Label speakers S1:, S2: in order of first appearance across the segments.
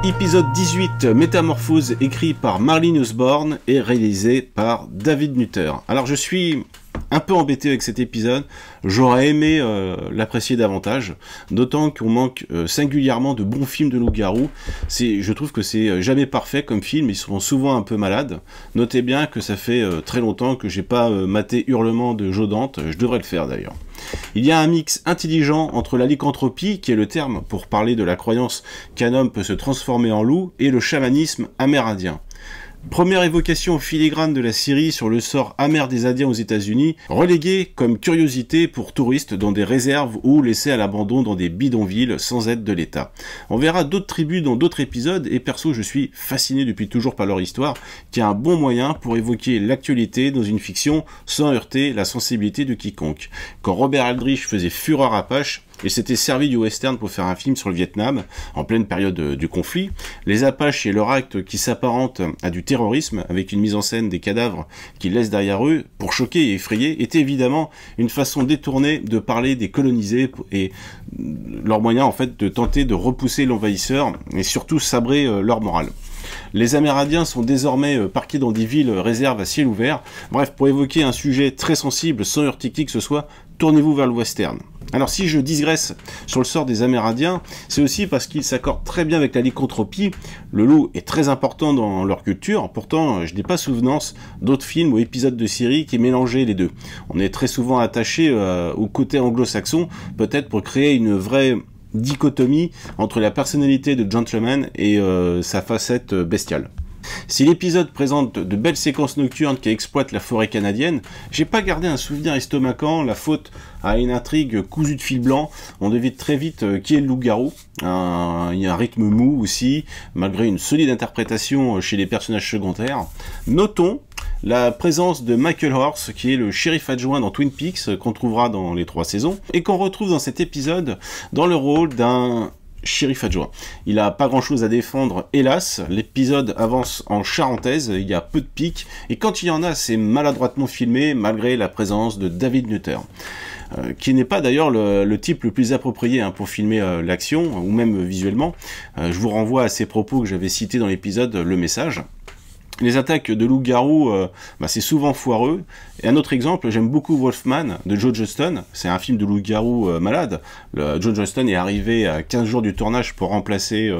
S1: Épisode 18, Métamorphose, écrit par Marlene Osborne et réalisé par David Nutter. Alors je suis un peu embêté avec cet épisode, j'aurais aimé l'apprécier davantage, d'autant qu'on manque singulièrement de bons films de loup-garou. Je trouve que c'est jamais parfait comme film, ils sont souvent un peu malades. Notez bien que ça fait très longtemps que j'ai pas maté Hurlement de Joe Dante, je devrais le faire d'ailleurs. Il y a un mix intelligent entre la lycanthropie, qui est le terme pour parler de la croyance qu'un homme peut se transformer en loup, et le chamanisme amérindien. Première évocation filigrane de la série sur le sort amer des Indiens aux États-Unis, relégués comme curiosité pour touristes dans des réserves ou laissés à l'abandon dans des bidonvilles sans aide de l'État. On verra d'autres tribus dans d'autres épisodes et perso je suis fasciné depuis toujours par leur histoire, qui est un bon moyen pour évoquer l'actualité dans une fiction sans heurter la sensibilité de quiconque. Quand Robert Aldrich faisait Fureur Apache, il s'était servi du western pour faire un film sur le Vietnam, en pleine période du conflit. Les Apaches et leur acte qui s'apparente à du terrorisme, avec une mise en scène des cadavres qu'ils laissent derrière eux, pour choquer et effrayer, était évidemment une façon détournée de parler des colonisés et leur moyen en fait de tenter de repousser l'envahisseur et surtout sabrer leur morale. Les Amérindiens sont désormais parqués dans des villes réserves à ciel ouvert. Bref, pour évoquer un sujet très sensible sans heurter qui que ce soit, tournez-vous vers le western. Alors si je digresse sur le sort des Amérindiens, c'est aussi parce qu'ils s'accordent très bien avec la lycanthropie. Le loup est très important dans leur culture, pourtant je n'ai pas souvenance d'autres films ou épisodes de séries qui mélangeaient les deux. On est très souvent attaché au côté anglo-saxon, peut-être pour créer une vraie dichotomie entre la personnalité de Gentleman et sa facette bestiale. Si l'épisode présente de belles séquences nocturnes qui exploitent la forêt canadienne, j'ai pas gardé un souvenir estomacant, la faute à une intrigue cousue de fil blanc. On devine très vite qui est le loup-garou. Il y a un rythme mou aussi, malgré une solide interprétation chez les personnages secondaires. Notons la présence de Michael Horse, qui est le shérif adjoint dans Twin Peaks, qu'on trouvera dans les 3 saisons, et qu'on retrouve dans cet épisode dans le rôle d'un shérif adjoint. Il a pas grand chose à défendre, hélas. L'épisode avance en charentaise, il y a peu de pics, et quand il y en a, c'est maladroitement filmé, malgré la présence de David Nutter. Qui n'est pas d'ailleurs le type le plus approprié pour filmer l'action, ou même visuellement. Je vous renvoie à ces propos que j'avais cités dans l'épisode Le Message. Les attaques de loup-garou, c'est souvent foireux. Et un autre exemple, j'aime beaucoup Wolfman de Joe Johnston. C'est un film de loup-garou malade. Joe Johnston est arrivé à 15 jours du tournage pour remplacer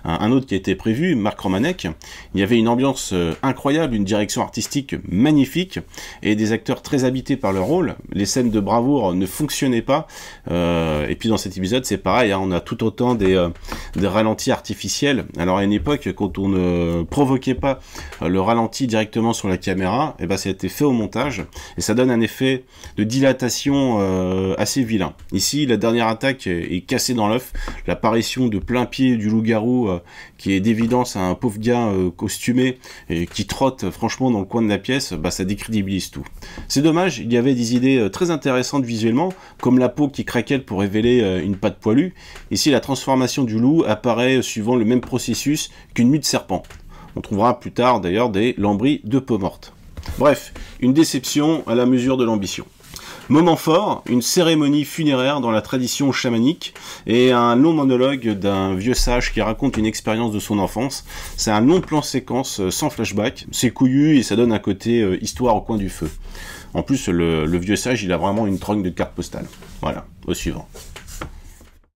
S1: un autre qui était prévu, Mark Romanek. Il y avait une ambiance incroyable, une direction artistique magnifique et des acteurs très habités par leur rôle. Les scènes de bravoure ne fonctionnaient pas. Et puis dans cet épisode, c'est pareil, on a tout autant des ralentis artificiels. Alors à une époque, quand on ne provoquait pas le ralenti directement sur la caméra, et ça a été fait au montage et ça donne un effet de dilatation assez vilain. Ici, la dernière attaque est cassée dans l'œuf, l'apparition de plein pied du loup-garou qui est d'évidence un pauvre gars costumé et qui trotte franchement dans le coin de la pièce, ça décrédibilise tout. C'est dommage, il y avait des idées très intéressantes visuellement, comme la peau qui craquelle pour révéler une patte poilue. Ici, la transformation du loup apparaît suivant le même processus qu'une mue de serpent. On trouvera plus tard d'ailleurs des lambris de peau morte. Bref, une déception à la mesure de l'ambition. Moment fort, une cérémonie funéraire dans la tradition chamanique et un long monologue d'un vieux sage qui raconte une expérience de son enfance. C'est un long plan séquence sans flashback, c'est couillu et ça donne un côté histoire au coin du feu. En plus, le vieux sage, il a vraiment une trogne de carte postale. Voilà, au suivant.